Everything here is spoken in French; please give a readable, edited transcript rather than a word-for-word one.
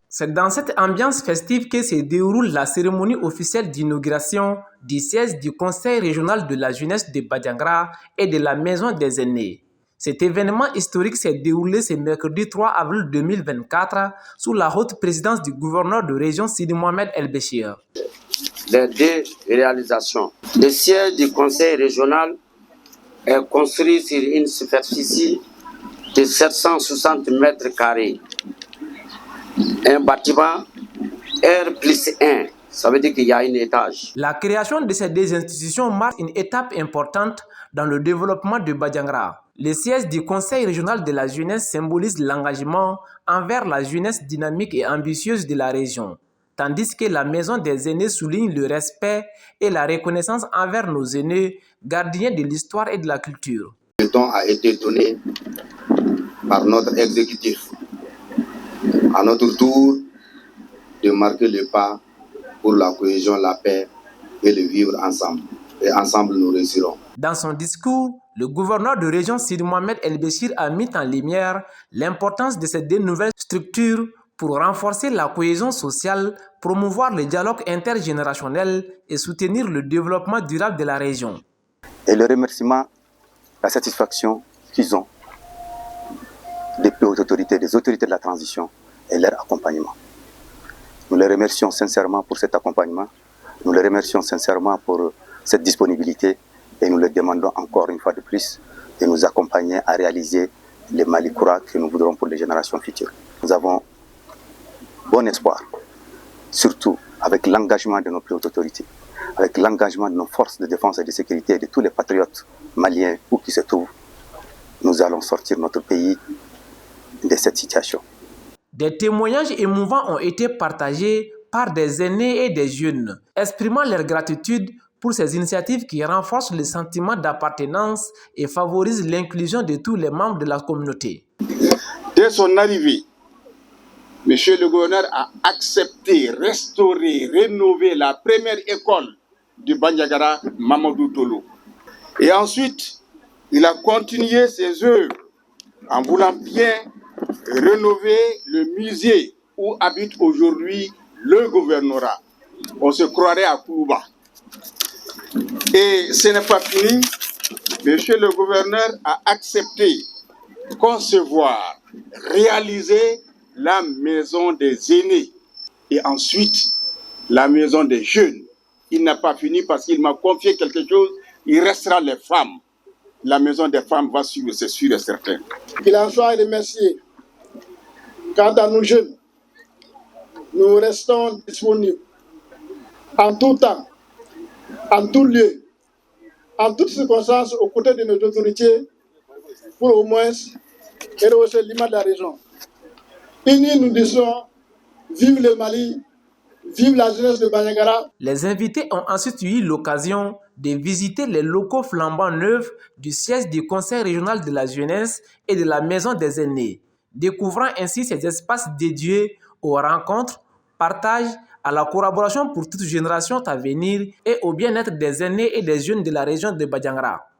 C'est dans cette ambiance festive que se déroule la cérémonie officielle d'inauguration du siège du Conseil régional de la jeunesse de Badiangra et de la Maison des aînés. Cet événement historique s'est déroulé ce mercredi 3 avril 2024 sous la haute présidence du gouverneur de région Sidi Mohamed El Béchir. Les deux réalisations. Le siège du Conseil régional est construit sur une superficie de 760 mètres carrés. Un bâtiment R+1, ça veut dire qu'il y a un étage. La création de ces deux institutions marque une étape importante dans le développement de Badiangra. Le siège du Conseil régional de la jeunesse symbolise l'engagement envers la jeunesse dynamique et ambitieuse de la région, tandis que la Maison des aînés souligne le respect et la reconnaissance envers nos aînés, gardiens de l'histoire et de la culture. Le temps a été donné par notre exécutif. À notre tour de marquer le pas pour la cohésion, la paix et le vivre ensemble. Et ensemble, nous réussirons. Dans son discours, le gouverneur de région Sidi Mohamed El Béchir a mis en lumière l'importance de ces deux nouvelles structures pour renforcer la cohésion sociale, promouvoir le dialogue intergénérationnel et soutenir le développement durable de la région. Et le remerciement, la satisfaction qu'ils ont des plus hautes autorités, des autorités de la transition et leur accompagnement. Nous les remercions sincèrement pour cet accompagnement, nous les remercions sincèrement pour cette disponibilité et nous les demandons encore une fois de plus de nous accompagner à réaliser les Malikoura que nous voudrons pour les générations futures. Nous avons bon espoir, surtout avec l'engagement de nos plus hautes autorités, avec l'engagement de nos forces de défense et de sécurité et de tous les patriotes maliens où qu'ils se trouvent. Nous allons sortir notre pays de cette situation. Des témoignages émouvants ont été partagés par des aînés et des jeunes, exprimant leur gratitude pour ces initiatives qui renforcent le sentiment d'appartenance et favorisent l'inclusion de tous les membres de la communauté. Dès son arrivée, M. le gouverneur a accepté, restaurer, rénover la première école du Bandiagara, Mamadou Tolo. Et ensuite, il a continué ses œuvres en voulant bien rénover le musée où habite aujourd'hui le gouvernorat. On se croirait à Kourouba. Et ce n'est pas fini. Monsieur le gouverneur a accepté concevoir, réaliser la maison des aînés et ensuite la maison des jeunes. Il n'a pas fini parce qu'il m'a confié quelque chose, il restera les femmes. La maison des femmes va suivre, c'est sûr et certain. Qu'il en soit remercié. Quant à nous jeunes, nous restons disponibles en tout temps, en tout lieu, en toutes circonstances aux côtés de nos autorités pour au moins rehausser l'image de la région. Unis, nous disons vive le Mali, vive la jeunesse de Bandiagara. Les invités ont ensuite eu l'occasion de visiter les locaux flambant neufs du siège du Conseil régional de la jeunesse et de la Maison des aînés, découvrant ainsi ces espaces dédiés aux rencontres, partages, à la collaboration pour toute génération à venir et au bien-être des aînés et des jeunes de la région de Badiangra.